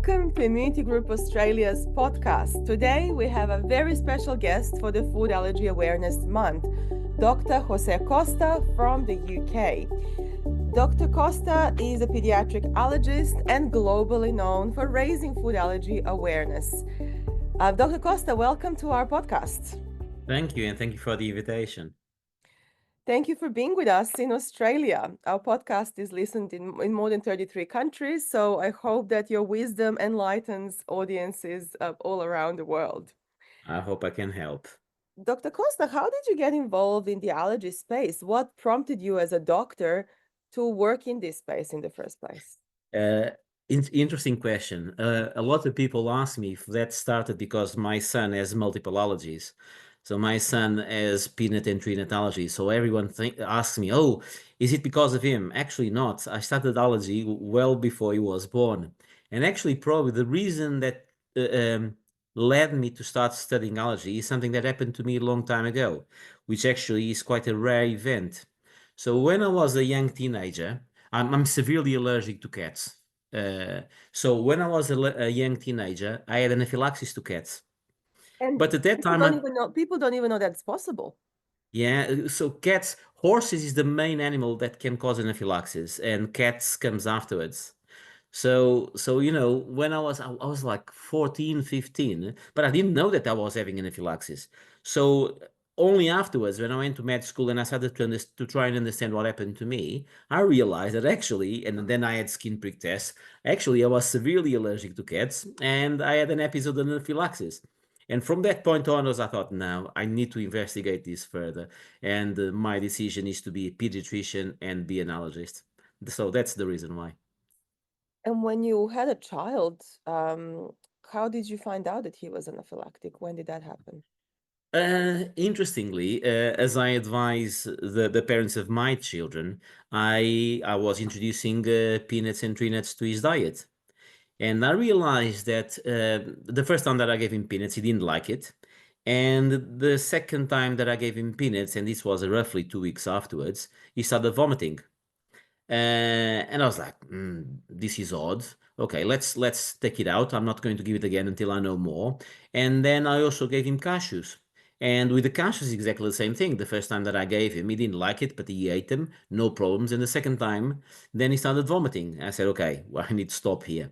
Welcome to Immunity Group Australia's podcast. Today we have a very special guest for the Food Allergy Awareness Month, Dr. Jose Costa from the UK. Dr. Costa is a pediatric allergist and globally known for raising food allergy awareness. Dr. Costa, welcome to our podcast. Thank you, and thank you for the invitation. Thank you for being with us in Australia. Our podcast is listened in more than 33 countries, so I hope that your wisdom enlightens audiences all around the world. I hope I can help. Dr. Costa, how did you get involved in the allergy space? What prompted you as a doctor to work in this space in the first place? Uh, Interesting question. A lot of people ask me if that started because my son has multiple allergies. So my son has peanut and tree nut allergies. So everyone asks me, "Oh, is it because of him?" Actually, not. I started allergy well before he was born, and actually, probably the reason that led me to start studying allergy is something that happened to me a long time ago, which actually is quite a rare event. So when I was a young teenager, I'm severely allergic to cats. So when I was a young teenager, I had anaphylaxis to cats. And But at that people time, don't even know that's possible. so cats, horses is the main animal that can cause anaphylaxis, and cats comes afterwards. So when I was like 14, 15, but I didn't know that I was having anaphylaxis. So only afterwards, when I went to med school and I started to try and understand what happened to me, I realized that actually, and then I had skin prick tests, actually I was severely allergic to cats and I had an episode of anaphylaxis. And from that point onwards, I thought, no, I need to investigate this further. And my decision is to be a pediatrician and be an allergist. So that's the reason why. And when you had a child, how did you find out that he was anaphylactic? When did that happen? Interestingly, as I advise the parents of my children, I was introducing peanuts and tree nuts to his diet. And I realized that the first time that I gave him peanuts, he didn't like it. And the second time that I gave him peanuts, and this was roughly 2 weeks afterwards, he started vomiting. And I was like, this is odd. Okay, let's take it out. I'm not going to give it again until I know more. And then I also gave him cashews. And with the cashews, exactly the same thing. The first time that I gave him, he didn't like it, but he ate them, no problems. And the second time, then he started vomiting. I said, okay, well, I need to stop here.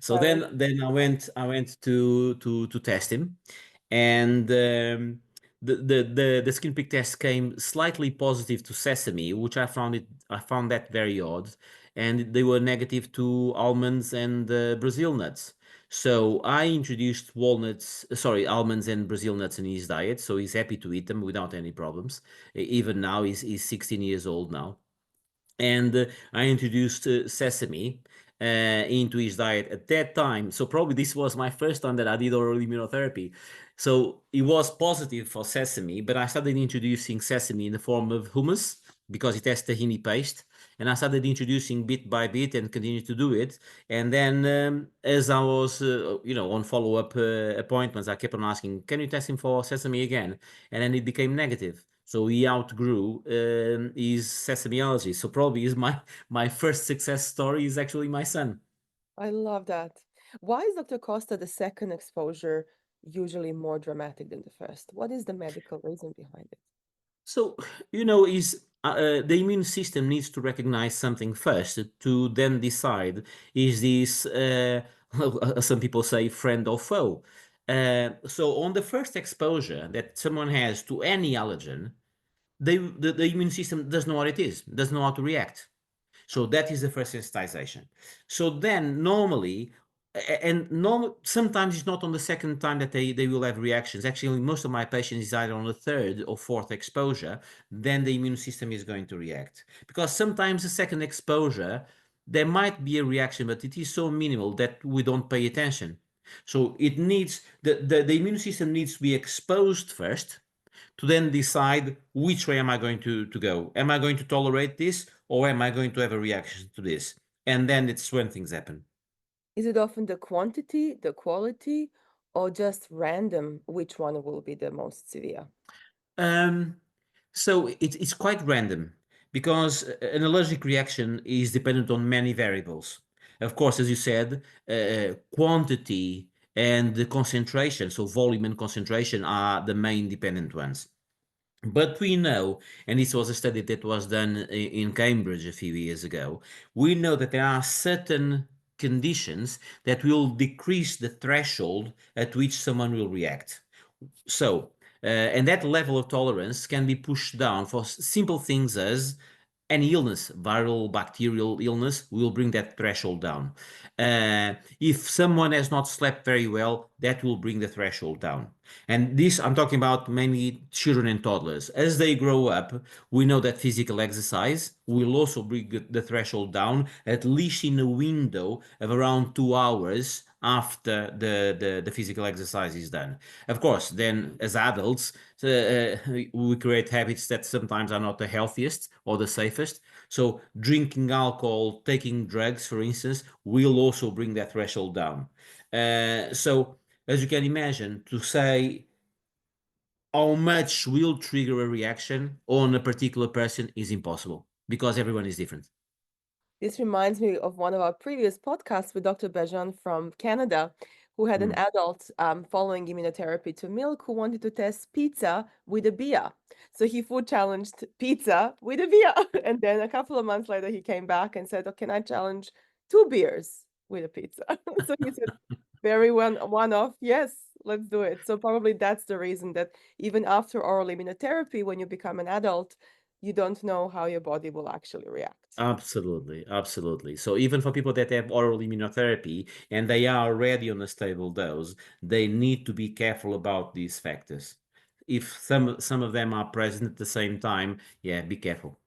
So Right. then I went to test him, and the skin prick test came slightly positive to sesame, which I found that very odd, and they were negative to almonds and Brazil nuts. So I introduced almonds and Brazil nuts in his diet, so he's happy to eat them without any problems. Even now, he's 16 years old now, and I introduced sesame into his diet at that time. So probably this was my first time that I did oral immunotherapy. So it was positive for sesame, but I started introducing sesame in the form of hummus because it has tahini paste. And I started introducing bit by bit and continued to do it. And then as I was, on follow-up appointments, I kept on asking, can you test him for sesame again? And then it became negative. So he outgrew his sesame allergy. So probably is my first success story is actually my son. I love that. Why is Dr. Costa the second exposure usually more dramatic than the first? What is the medical reason behind it? So is the immune system needs to recognize something first to then decide is this some people say friend or foe. So on the first exposure that someone has to any allergen, the immune system doesn't know what it is, doesn't know how to react. So that is the first sensitization. So then normally, and sometimes it's not on the second time that they will have reactions. Actually, most of my patients is either on the third or fourth exposure, then the immune system is going to react. Because sometimes the second exposure, there might be a reaction, but it is so minimal that we don't pay attention. So it needs the immune system needs to be exposed first to then decide which way am I going to go. Am I going to tolerate this or am I going to have a reaction to this? And then it's when things happen. Is it often the quantity, the quality, or just random which one will be the most severe? Um, so it's quite random because an allergic reaction is dependent on many variables. Of course, as you said, quantity and the concentration, so volume and concentration, are the main dependent ones. But we know, and this was a study that was done in Cambridge a few years ago, we know that there are certain conditions that will decrease the threshold at which someone will react. So, and that level of tolerance can be pushed down for simple things as any illness, viral, bacterial illness, will bring that threshold down. If someone has not slept very well, that will bring the threshold down. And this, I'm talking about mainly children and toddlers. As they grow up, we know that physical exercise will also bring the threshold down, at least in a window of around 2 hours after the physical exercise is done. Of course, then as adults, we create habits that sometimes are not the healthiest or the safest. So drinking alcohol, taking drugs, for instance, will also bring that threshold down. So as you can imagine, to say how much will trigger a reaction on a particular person is impossible because everyone is different. This reminds me of one of our previous podcasts with Dr. Bejan from Canada, who had an adult following immunotherapy to milk who wanted to test pizza with a beer. So he food challenged pizza with a beer. And then a couple of months later, he came back and said, oh, can I challenge 2 beers with a pizza? So he said, very one-off, yes, let's do it. So probably that's the reason that even after oral immunotherapy, when you become an adult, you don't know how your body will actually react. Absolutely, absolutely. So even for people that have oral immunotherapy and they are already on a stable dose, they need to be careful about these factors. If some of them are present at the same time, yeah, be careful.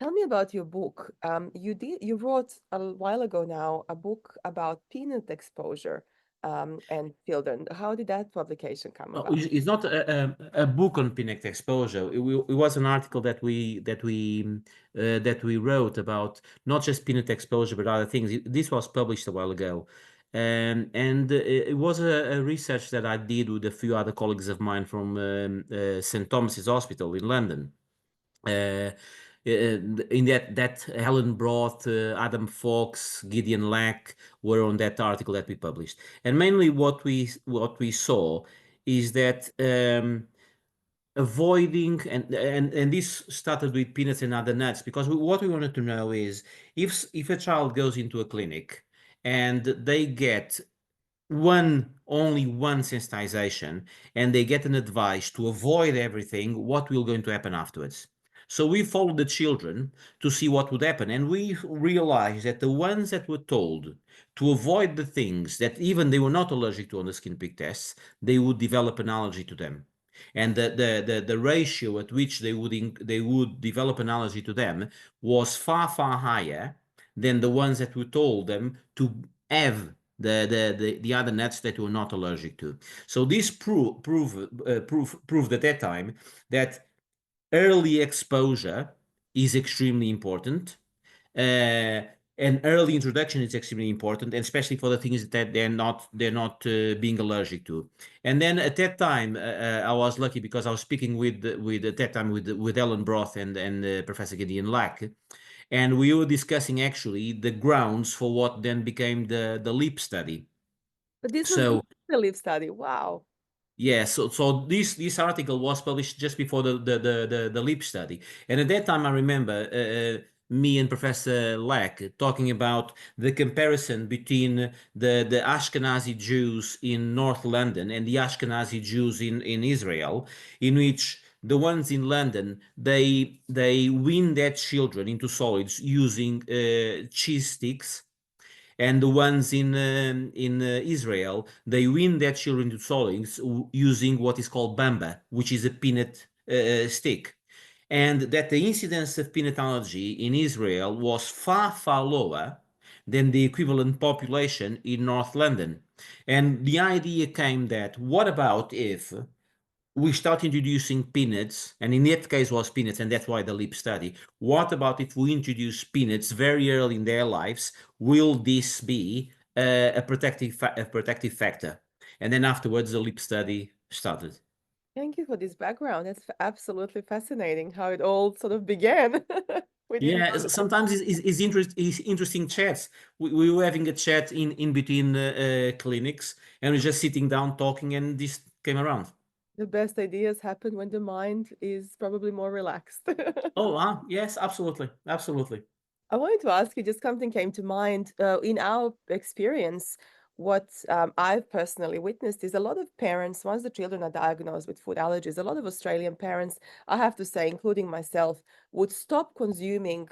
Tell me about your book. You wrote a while ago now a book about peanut exposure and children. How did that publication come No, about? it's not a book on peanut exposure. It was an article that we wrote about not just peanut exposure but other things. This was published a while ago, and it was a research that I did with a few other colleagues of mine from St. Thomas's Hospital in London. In that Helen Broth, Adam Fox, Gideon Lack were on that article that we published, and mainly what we saw is that avoiding and this started with peanuts and other nuts because what we wanted to know is if a child goes into a clinic and they get only one sensitization and they get an advice to avoid everything, what will going to happen afterwards? So we followed the children to see what would happen, and we realized that the ones that were told to avoid the things that even they were not allergic to on the skin prick tests, they would develop an allergy to them. And the ratio at which they would develop an allergy to them was far higher than the ones that were told them to have the other nuts that you're not allergic to. So this proved at that time that early exposure is extremely important. And early introduction is extremely important, and especially for the things that they're not being allergic to. And then at that time, I was lucky because I was speaking with at that time with Ellen Broth and Professor Gideon Lack, and we were discussing actually the grounds for what then became the LEAP study. But this was So the live study. Wow. yeah, so this article was published just before the LEAP study, and at that time I remember me and Professor Lack talking about the comparison between the Ashkenazi Jews in North London and the Ashkenazi Jews in Israel, in which the ones in London they wean their children into solids using cheese sticks, and the ones in Israel, they wean their children to solids using what is called bamba, which is a peanut stick, and that the incidence of peanut allergy in Israel was far lower than the equivalent population in North London. And the idea came that what about if we start introducing peanuts, and in that case was peanuts, and that's why the LEAP study. What about if we introduce peanuts very early in their lives? Will this be a protective factor? And then afterwards, the LEAP study started. Thank you for this background. It's absolutely fascinating how it all sort of began We didn't Yeah, know that. sometimes it's interesting chats. We were having a chat in between clinics, and we're just sitting down talking, and this came around. The best ideas happen when the mind is probably more relaxed. Oh, yes, absolutely, absolutely. I wanted to ask you, just something came to mind. In our experience, what I've personally witnessed is a lot of parents, once the children are diagnosed with food allergies, a lot of Australian parents, I have to say, including myself, would stop consuming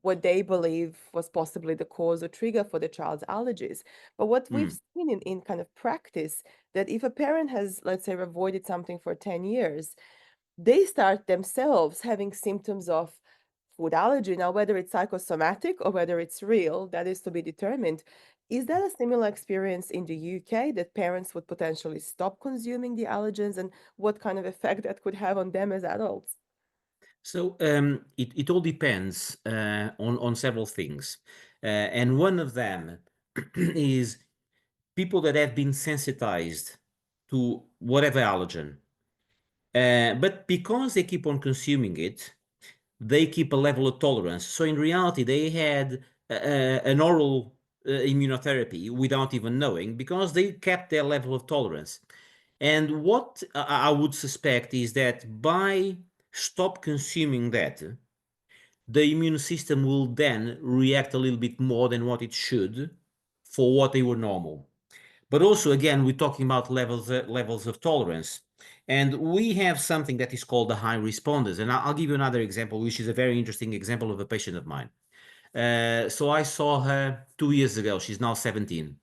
what they believe was possibly the cause or trigger for the child's allergies. But what we've Mm. seen in kind of practice, that if a parent has, let's say, avoided something for 10 years, they start themselves having symptoms of food allergy. Now, whether it's psychosomatic or whether it's real, that is to be determined. Is that a similar experience in the UK that parents would potentially stop consuming the allergens, and what kind of effect that could have on them as adults? So it all depends on several things, and one of them is people that have been sensitized to whatever allergen, but because they keep on consuming it, they keep a level of tolerance. So in reality, they had an oral immunotherapy without even knowing because they kept their level of tolerance. And what I would suspect is that by stop consuming that, the immune system will then react a little bit more than what it should for what they were normal. But also, again, we're talking about levels of tolerance. And we have something that is called the high responders. And I'll give you another example, which is a very interesting example of a patient of mine. So I saw her 2 years ago. She's now 17.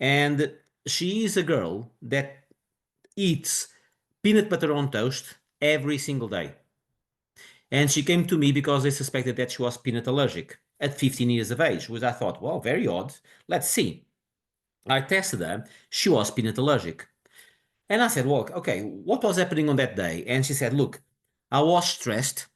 And she is a girl that eats peanut butter on toast every single day. And she came to me because they suspected that she was peanut allergic at 15 years of age, which I thought, well, very odd. Let's see. I tested her. She was peanut allergic. And I said, well, okay, what was happening on that day? And she said, look, I was stressed.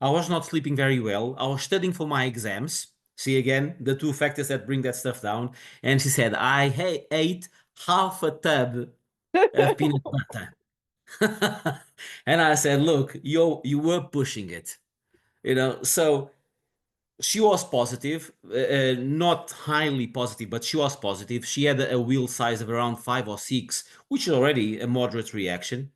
I was not sleeping very well. I was studying for my exams. See again, the two factors that bring that stuff down. And she said, I ate half a tub of peanut butter. And I said, look, you were pushing it, so she was positive, not highly positive, but she was positive. She had a wheel size of around 5 or 6, which is already a moderate reaction.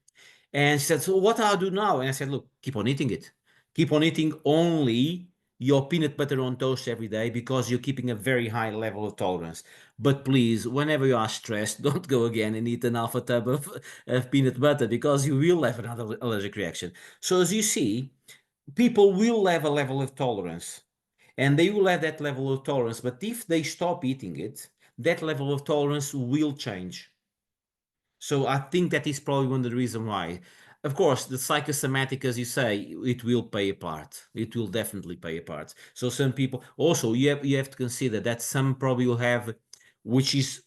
And she said, so what do I do now? And I said, look, keep on eating it. Keep on eating only your peanut butter on toast every day because you're keeping a very high level of tolerance. But please, whenever you are stressed, don't go again and eat an alpha tub of peanut butter because you will have another allergic reaction. So as you see, people will have a level of tolerance and they will have that level of tolerance. But if they stop eating it, that level of tolerance will change. So I think that is probably one of the reasons why. Of course, the psychosomatic, as you say, it will play a part. It will definitely play a part. So some people also you have to consider that some probably will have, which is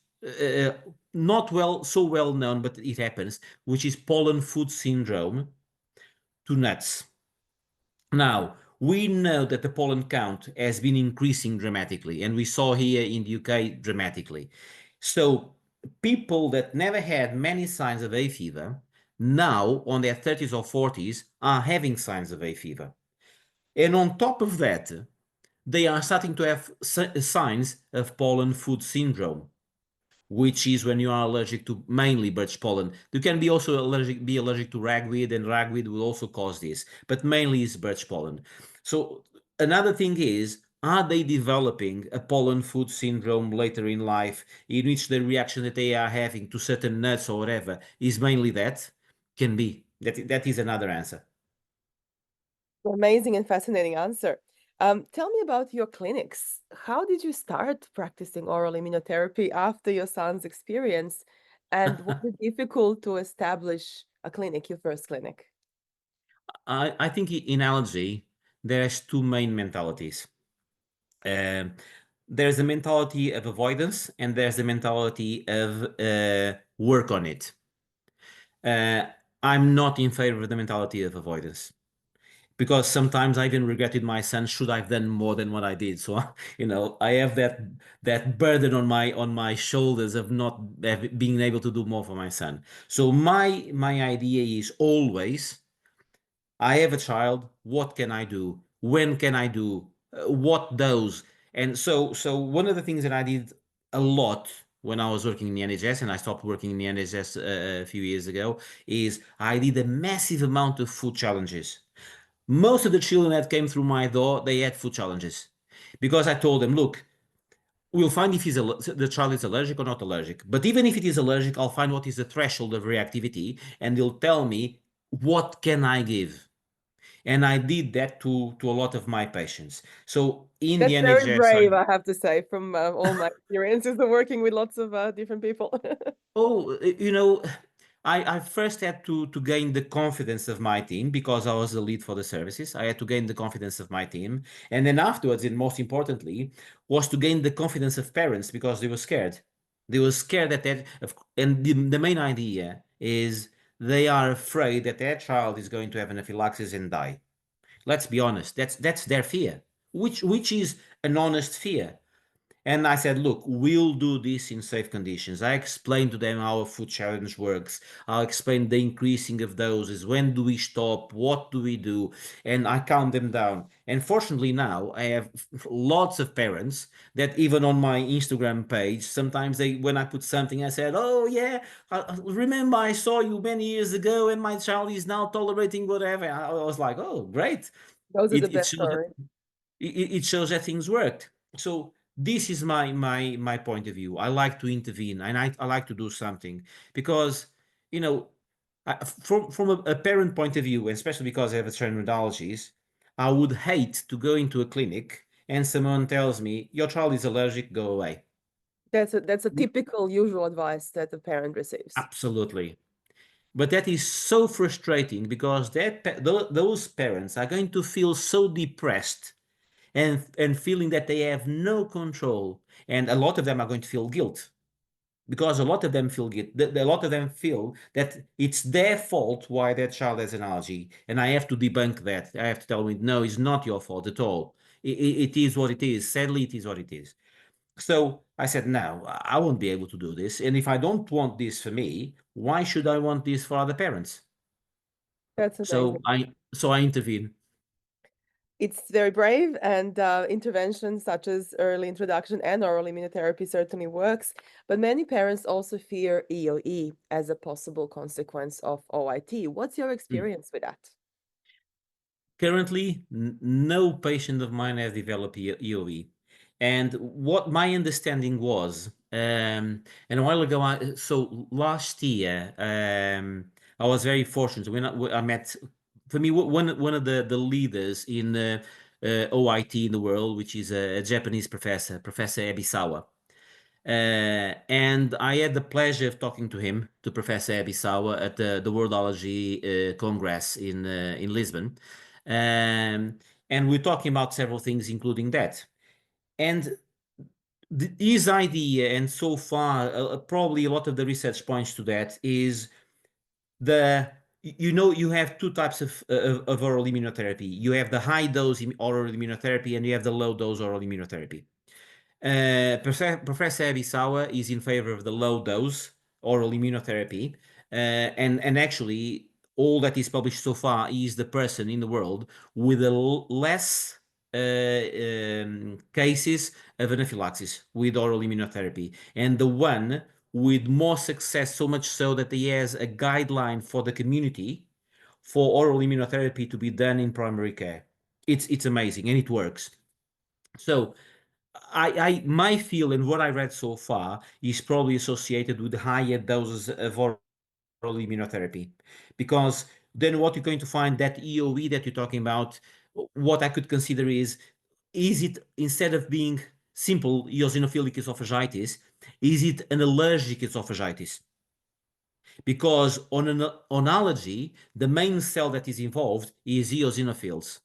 not so well known, but it happens, which is pollen food syndrome to nuts. Now, we know that the pollen count has been increasing dramatically, and we saw here in the UK dramatically. So, people that never had many signs of hay fever now, on their 30s or 40s, are having signs of hay fever. And on top of that, they are starting to have signs of pollen food syndrome, which is when you are allergic to mainly birch pollen. You can be also allergic to ragweed, and ragweed will also cause this, but mainly is birch pollen. So another thing is, are they developing a pollen food syndrome later in life, in which the reaction that they are having to certain nuts or whatever is mainly that? Can be. That is another answer. Amazing and fascinating answer. Tell me about your clinics. How did you start practicing oral immunotherapy after your son's experience? And was it difficult to establish a clinic, your first clinic? I think in allergy, there's two main mentalities. Um, there's the mentality of avoidance and there's the mentality of work on it. Uh, I'm not in favor of the mentality of avoidance because sometimes I even regretted my son. Should I've done more than what I did? So I have that burden on my shoulders of not being able to do more for my son. So my idea is always, I have a child. What can I do? when can I do, what dose. And so one of the things that I did a lot when I was working in the NHS, and I stopped working in the NHS a few years ago, is I did a massive amount of food challenges. Most of the children that came through my door, they had food challenges because I told them, look, we'll find if the child is allergic or not allergic. But even if it is allergic, I'll find what is the threshold of reactivity, and they'll tell me what can I give. And I did that to a lot of my patients. So in the That's very NHS, brave, I have to say, from all my experiences of working with lots of different people. I first had to gain the confidence of my team because I was the lead for the services. I had to gain the confidence of my team. And then afterwards, and most importantly, was to gain the confidence of parents because they were scared. They were scared and the main idea is they are afraid that their child is going to have anaphylaxis and die. Let's be honest, that's their fear, which is an honest fear. And I said, look, we'll do this in safe conditions. I explained to them how a food challenge works. I'll explain the increasing of doses. When do we stop? What do we do? And I calm them down. And fortunately now I have lots of parents that even on my Instagram page, sometimes when I put something, I said, oh yeah, remember I saw you many years ago and my child is now tolerating whatever. I was like, oh, great. Those are the It best shows stories. it shows that things worked. So this is my point of view. I like to intervene and I like to do something because you know from a parent point of view, and especially because I have a trained with allergies, I would hate to go into a clinic and someone tells me your child is allergic, go away. That's a typical usual advice that the parent receives. Absolutely. But that is so frustrating because those parents are going to feel so depressed and feeling that they have no control, and a lot of them are going to feel guilt because a lot of them feel guilt. A lot of them feel that it's their fault why their child has an allergy, and I have to debunk that. I have to tell them, no, it's not your fault at all. It is what it is. Sadly, it is what it is. So I said, no, I won't be able to do this, and if I don't want this for me, why should I want this for other parents? That's amazing. So I intervene. It's very brave, and interventions such as early introduction and oral immunotherapy certainly works. But many parents also fear EOE as a possible consequence of OIT. What's your Mm. experience with that? Currently, no patient of mine has developed EOE. And what my understanding was, and a while ago, so last year, I was very fortunate when I met, for me, one of the leaders in OIT in the world, which is a Japanese professor, Professor Ebisawa. And I had the pleasure of talking to him, to Professor Ebisawa, at the World Allergy Congress in Lisbon. And we're talking about several things, including that. And his idea, and so far, probably a lot of the research points to that, is you have two types of oral immunotherapy. You have the high dose oral immunotherapy, and you have the low dose oral immunotherapy. Professor Ebisawa is in favor of the low dose oral immunotherapy, and actually, all that is published so far is the person in the world with less cases of anaphylaxis with oral immunotherapy, and the one with more success, so much so that he has a guideline for the community for oral immunotherapy to be done in primary care. It's amazing and it works. So my feel and what I read so far is probably associated with higher doses of oral immunotherapy, because then what you're going to find, that EOE that you're talking about, what I could consider is it, instead of being simple eosinophilic esophagitis, is it an allergic esophagitis? Because on allergy, the main cell that is involved is eosinophils.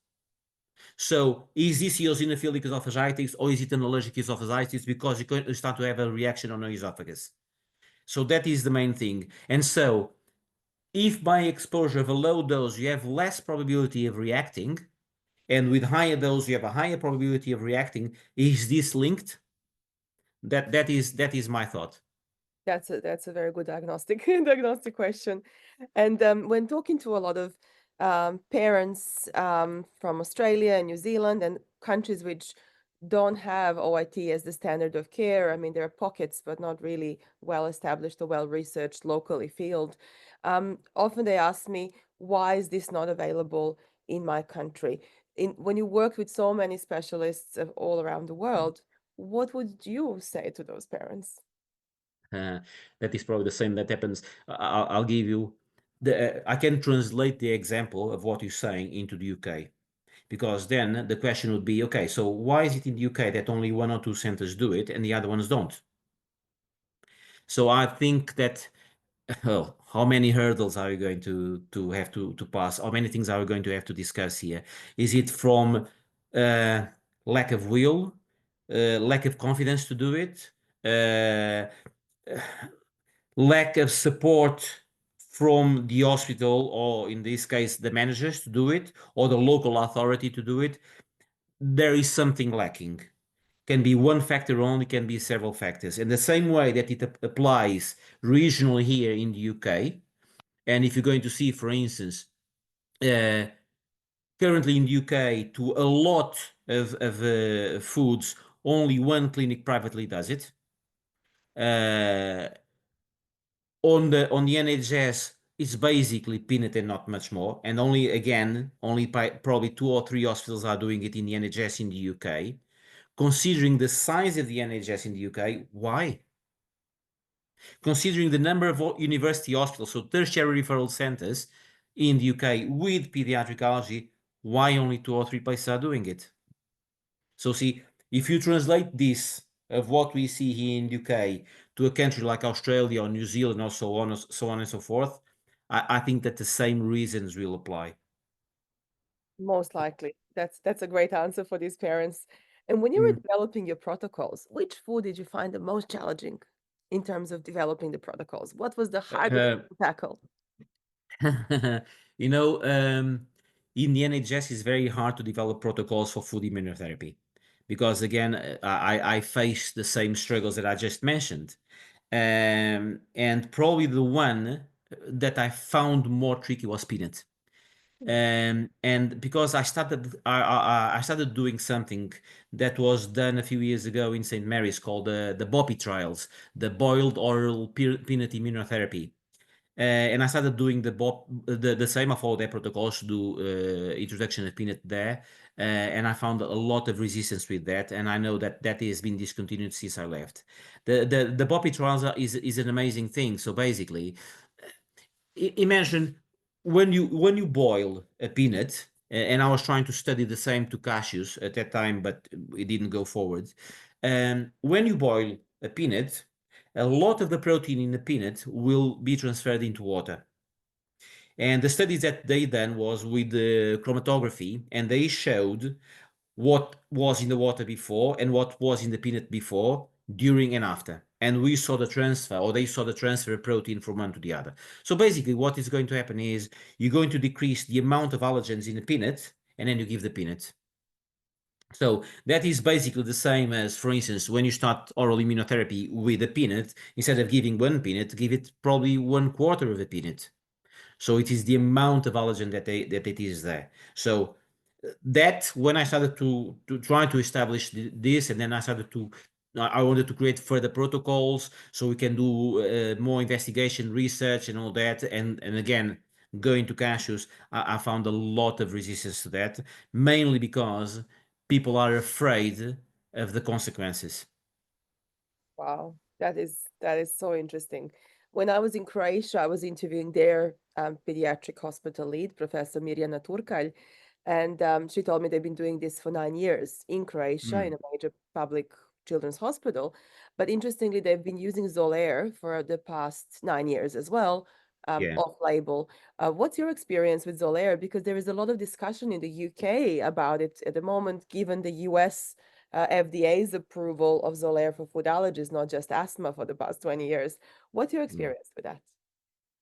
So is this eosinophilic esophagitis or is it an allergic esophagitis, because you're going to start to have a reaction on the esophagus? So that is the main thing. And so if by exposure of a low dose you have less probability of reacting, and with higher dose you have a higher probability of reacting, is this linked? That is my thought. That's a very good diagnostic question. And when talking to a lot of parents from Australia and New Zealand and countries which don't have OIT as the standard of care. I mean, there are pockets, but not really well established or well researched locally field. Often they ask me, why is this not available in my country? When you work with so many specialists of all around the world, what would you say to those parents? That is probably the same that happens. I'll give you I can translate the example of what you're saying into the UK, because then the question would be, okay, so why is it in the UK that only one or two centers do it and the other ones don't? So I think that, well, how many hurdles are you going to have to pass? How many things are we going to have to discuss here? Is it from lack of will, lack of confidence to do it, lack of support from the hospital, or in this case, the managers to do it, or the local authority to do it? There is something lacking. Can be one factor only, can be several factors. In the same way that it applies regionally here in the UK, and if you're going to see, for instance, currently in the UK, to a lot of foods, only one clinic privately does it. On the NHS, it's basically peanut and not much more. And only probably 2 or 3 hospitals are doing it in the NHS in the UK. Considering the size of the NHS in the UK, why? Considering the number of university hospitals, so tertiary referral centers in the UK with pediatric allergy, why only 2 or 3 places are doing it? So see, if you translate this of what we see here in the UK to a country like Australia or New Zealand or so on and so forth, I think that the same reasons will apply. Most likely. That's a great answer for these parents. And when you were developing your protocols, which food did you find the most challenging in terms of developing the protocols? What was the hardest to tackle? You know, in the NHS, it's very hard to develop protocols for food immunotherapy because, again, I face the same struggles that I just mentioned. And probably the one that I found more tricky was peanut. And because I started doing something that was done a few years ago in St. Mary's called the BOPI trials, the boiled oral peanut immunotherapy. And I started doing the same. I followed their protocols to do introduction of peanut there, and I found a lot of resistance with that. And I know that has been discontinued since I left. The Boppy trials is an amazing thing. So basically, imagine when you boil a peanut, and I was trying to study the same to cashews at that time, but it didn't go forward. When you boil a peanut, a lot of the protein in the peanut will be transferred into water. And the studies that they done was with the chromatography, and they showed what was in the water before and what was in the peanut before, during and after. And we saw the transfer, or they saw the transfer of protein from one to the other. So basically, what is going to happen is you're going to decrease the amount of allergens in the peanut, and then you give the peanut. So that is basically the same as, for instance, when you start oral immunotherapy with a peanut, instead of giving one peanut, give it probably 1/4 of a peanut. So it is the amount of allergen that it is there. So that when I started to try to establish this, and then I wanted to create further protocols so we can do more investigation, research, and all that. And again, going to cashews, I found a lot of resistance to that, mainly because people are afraid of the consequences. Wow, that is so interesting. When I was in Croatia, I was interviewing their pediatric hospital lead, Professor Mirjana Turkalj, and she told me they've been doing this for 9 years in Croatia in a major public children's hospital. But interestingly, they've been using Xolair for the past 9 years as well, Yeah. off-label. What's your experience with Xolair? Because there is a lot of discussion in the UK about it at the moment, given the US FDA's approval of Xolair for food allergies, not just asthma, for the past 20 years. What's your experience with that?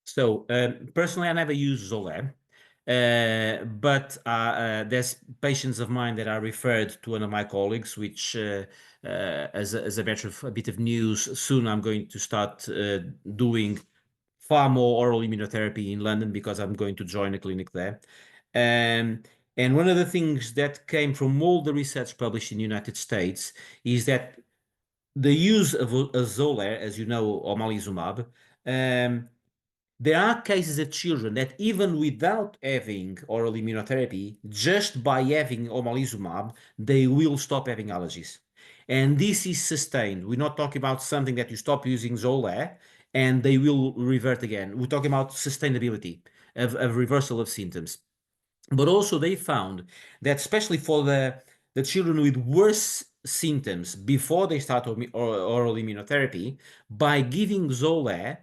So personally, I never use Xolair, but there's patients of mine that are referred to one of my colleagues, which, as a matter of a bit of news, soon I'm going to start doing far more oral immunotherapy in London because I'm going to join a clinic there. And one of the things that came from all the research published in the United States is that the use of Xolair, as you know, omalizumab, there are cases of children that even without having oral immunotherapy, just by having omalizumab, they will stop having allergies. And this is sustained. We're not talking about something that you stop using Xolair and they will revert again. We're talking about sustainability of reversal of symptoms. But also they found that especially for the children with worse symptoms before they start oral immunotherapy, by giving Xolair,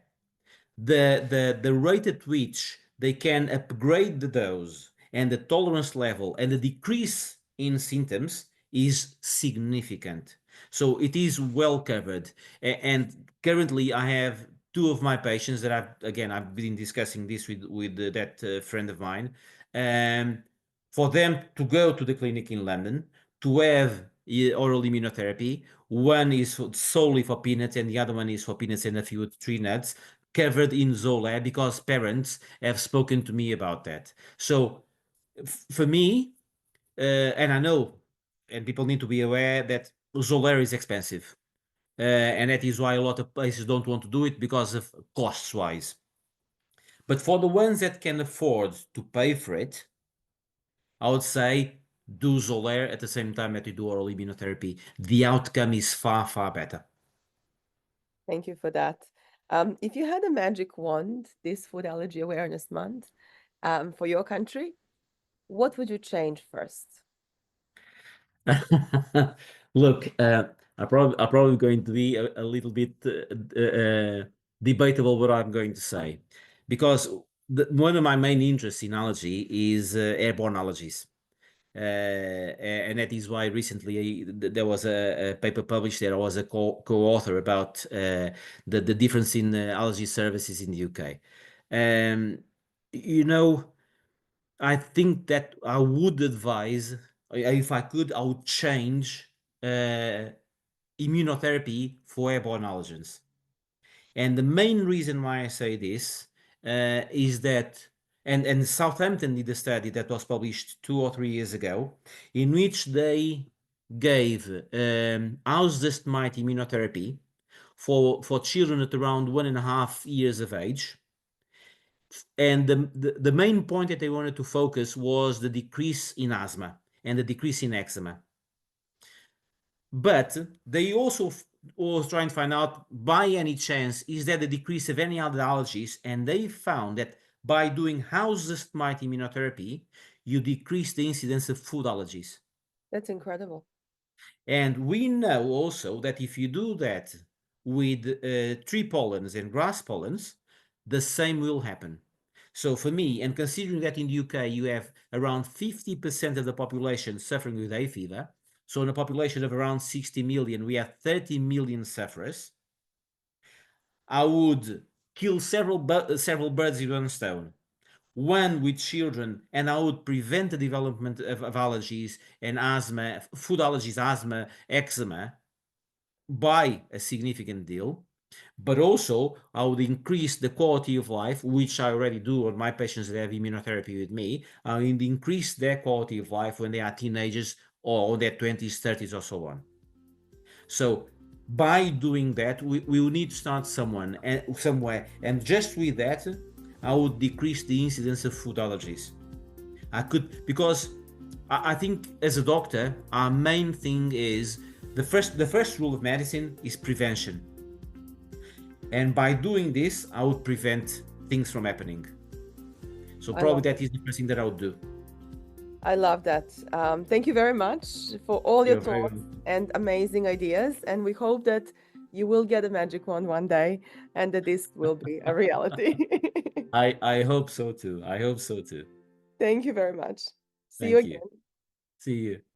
the rate at which they can upgrade the dose and the tolerance level and the decrease in symptoms is significant. So it is well covered. And currently I have two of my patients that I've been discussing this with that friend of mine, for them to go to the clinic in London to have oral immunotherapy. One is solely for peanuts and the other one is for peanuts and a few tree nuts, covered in Xolair, because parents have spoken to me about that. So for me, and I know, and people need to be aware that Xolair is expensive. And that is why a lot of places don't want to do it because of costs wise. But for the ones that can afford to pay for it, I would say do Xolair at the same time that you do oral immunotherapy. The outcome is far, far better. Thank you for that. If you had a magic wand this Food Allergy Awareness Month for your country, what would you change first? Look, I'm probably going to be a little bit debatable what I'm going to say, because one of my main interests in allergy is airborne allergies. And that is why recently there was a paper published there. I was a co-author about the difference in allergy services in the UK. You know, I think that I would advise, if I could, I would change immunotherapy for airborne allergens. And the main reason why I say this is that, and Southampton did a study that was published 2 or 3 years ago, in which they gave house dust mite immunotherapy for children at around 1.5 years of age. And the main point that they wanted to focus was the decrease in asthma and the decrease in eczema. But they also was trying to find out, by any chance, is there the decrease of any other allergies? And they found that by doing house dust mite immunotherapy, you decrease the incidence of food allergies. That's incredible. And we know also that if you do that with tree pollens and grass pollens, the same will happen. So for me, and considering that in the UK you have around 50% of the population suffering with hay fever, so in a population of around 60 million, we have 30 million sufferers, I would kill several birds with one stone. One with children, and I would prevent the development of allergies and asthma, food allergies, asthma, eczema, by a significant deal. But also I would increase the quality of life, which I already do on my patients that have immunotherapy with me. I would increase their quality of life when they are teenagers or on their 20s, 30s, or so on. So by doing that, we will need to start somewhere, and just with that, I would decrease the incidence of food allergies. I could, because I think as a doctor, our main thing is the first rule of medicine is prevention. And by doing this, I would prevent things from happening. So probably that is the first thing that I would do. I love that. Thank you very much for all your You're very thoughts welcome. and amazing ideas. And we hope that you will get a magic wand one day and that this will be a reality. I hope so too. I hope so too. Thank you very much. See you Thank again. you. See you.